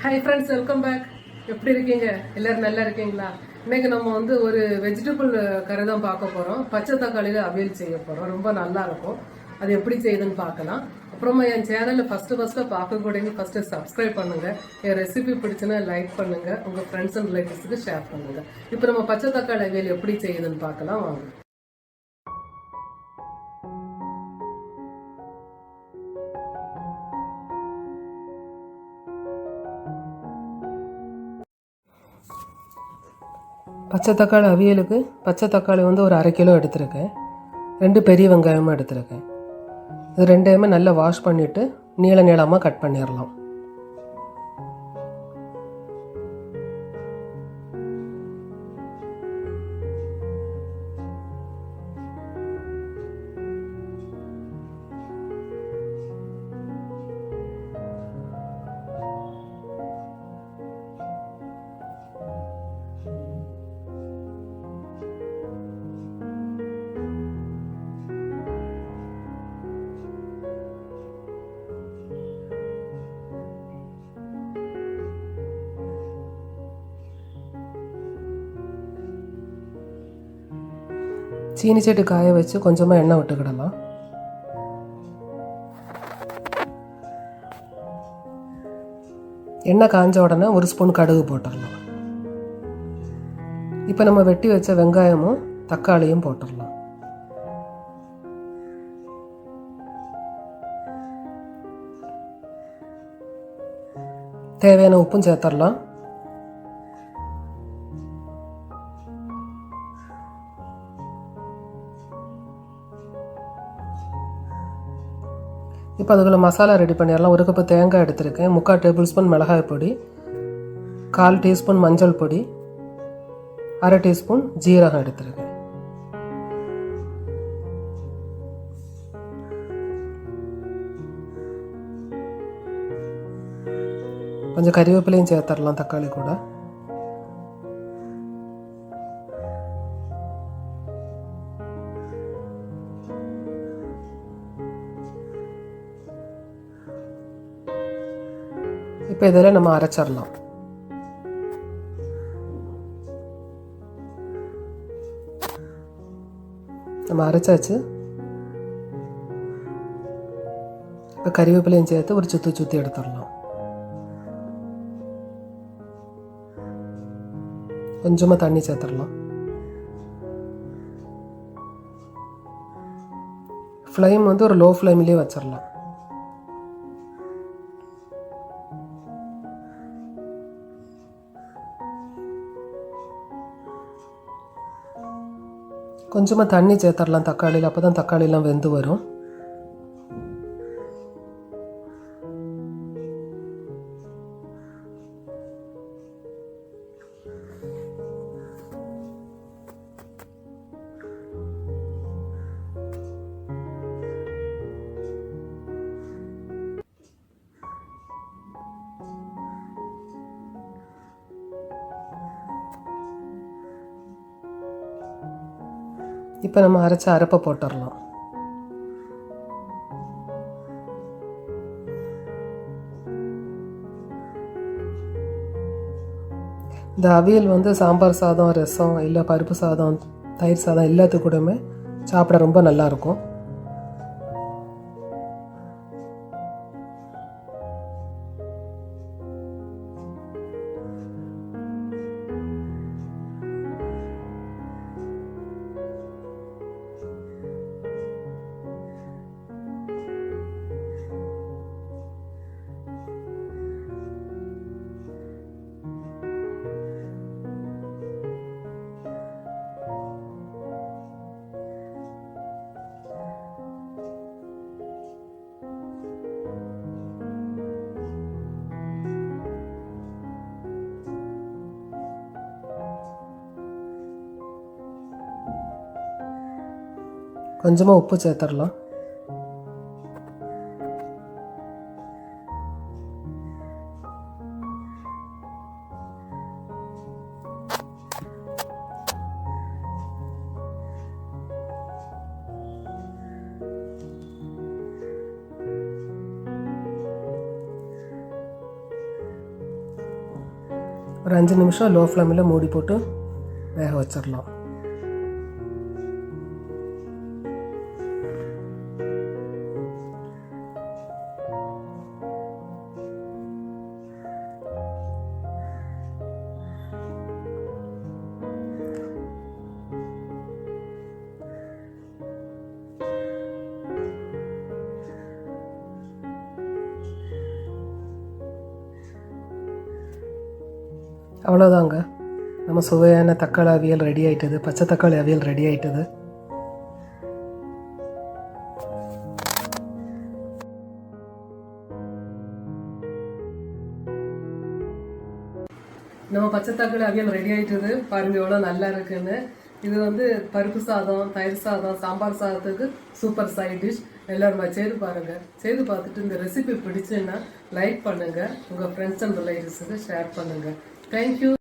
Hi friends, welcome back. எப்படி இருக்கீங்க? எல்லாரும் நல்லா இருக்கீங்களா? இன்னைக்கு நம்ம வந்து ஒரு வெஜிடபிள் கறி தான் பார்க்க போறோம். பச்சை தக்காளியில அவியல் செய்ய போறோம். ரொம்ப நல்லா இருக்கும். அது எப்படி செய்யுதுன்னு பார்க்கலாம். அப்புறமா என் சேனலை ஃபர்ஸ்ட் பார்க்கக்கூடியவங்க ஃபர்ஸ்ட் சப்ஸ்கிரைப் பண்ணுங்க. என் ரெசிபி பிடிச்சுன்னா லைக் பண்ணுங்க. உங்க ஃப்ரெண்ட்ஸ் அண்ட் ரிலேட்டிவ்ஸ்க்கு ஷேர் பண்ணுங்க. இப்போ நம்ம பச்சை தக்காளி அவியல் எப்படி செய்யுதுன்னு பார்க்கலாம் வாங்க. பச்சை தக்காளி அவியலுக்கு பச்சை தக்காளி வந்து ஒரு 1/2 கிலோ எடுத்திருக்கேன். 2 பெரிய வெங்காயமும் எடுத்திருக்கேன். இது ரெண்டையுமே நல்லா வாஷ் பண்ணிவிட்டு நீளமாக கட் பண்ணிடலாம். சீனி சட்டி காய வச்சு கொஞ்சமாக எண்ணெய் விட்டுக்கிடலாம். எண்ணெய் காஞ்ச உடனே 1 ஸ்பூன் கடுகு போட்டுடலாம். இப்போ நம்ம வெட்டி வச்ச வெங்காயமும் தக்காளியும் போட்டுடலாம். தேவையான உப்பும் சேர்த்துடலாம். இப்போ அதுக்குள்ள மசாலா ரெடி பண்ணிடலாம். 1 கப்பு தேங்காய் எடுத்திருக்கேன். 3/4 டேபிள்ஸ்பூன் மிளகாய் பொடி, 1/4 டீஸ்பூன் மஞ்சள் பொடி, 1/2 டீஸ்பூன் ஜீரகம் எடுத்திருக்கேன். கொஞ்சம் கறிவேப்பிலையும் சேர்த்துடலாம் தக்காளி கூட. இப்போ இதில் நம்ம அரைச்சிடலாம். நம்ம அரைச்சாச்சு. இப்போ கறிவேப்பிலையும் சேர்த்து ஒரு சுற்றி எடுத்துடலாம். கொஞ்சமாக தண்ணி சேர்த்துடலாம். ஃப்ளேம் வந்து ஒரு லோ ஃப்ளேம்லேயே வச்சிடலாம். கொஞ்சமாக தண்ணி சேர்த்துடலாம் தக்காளியில். அப்போ தான் தக்காளியெலாம் வெந்து வரும். இப்போ நம்ம அரைச்ச அரைப்பை போட்டுடலாம். இந்த அவியல் வந்து சாம்பார் சாதம், ரசம், இல்லை பருப்பு சாதம், தயிர் சாதம் எல்லாத்துக்கூடமே சாப்பிட ரொம்ப நல்லாயிருக்கும். கொஞ்சமாக உப்பு சேர்த்துடலாம். ஒரு 5 நிமிஷம் லோ ஃப்ளேமில் மூடி போட்டு வேக வச்சிடலாம். அவ்வளோதாங்க, நம்ம சுவையான தக்காளி அவியல் ரெடி ஆகிட்டது. பச்சை தக்காளி அவியல் ரெடி ஆகிட்டது. நம்ம பச்சை தக்காளி அவியல் ரெடி ஆகிட்டது. பாருங்க எவ்வளோ நல்லா இருக்குன்னு. இது வந்து பருப்பு சாதம், தயிர் சாதம், சாம்பார் சாதத்துக்கு சூப்பர் சைட் டிஷ். எல்லாருமே செய்து பாருங்கள். செய்து பார்த்துட்டு இந்த ரெசிபி பிடிச்சுன்னா லைக் பண்ணுங்கள், உங்கள் ஃப்ரெண்ட்ஸ் அண்ட் ரிலேட்டிவ்ஸுக்கு ஷேர் பண்ணுங்கள். தேங்க்யூ.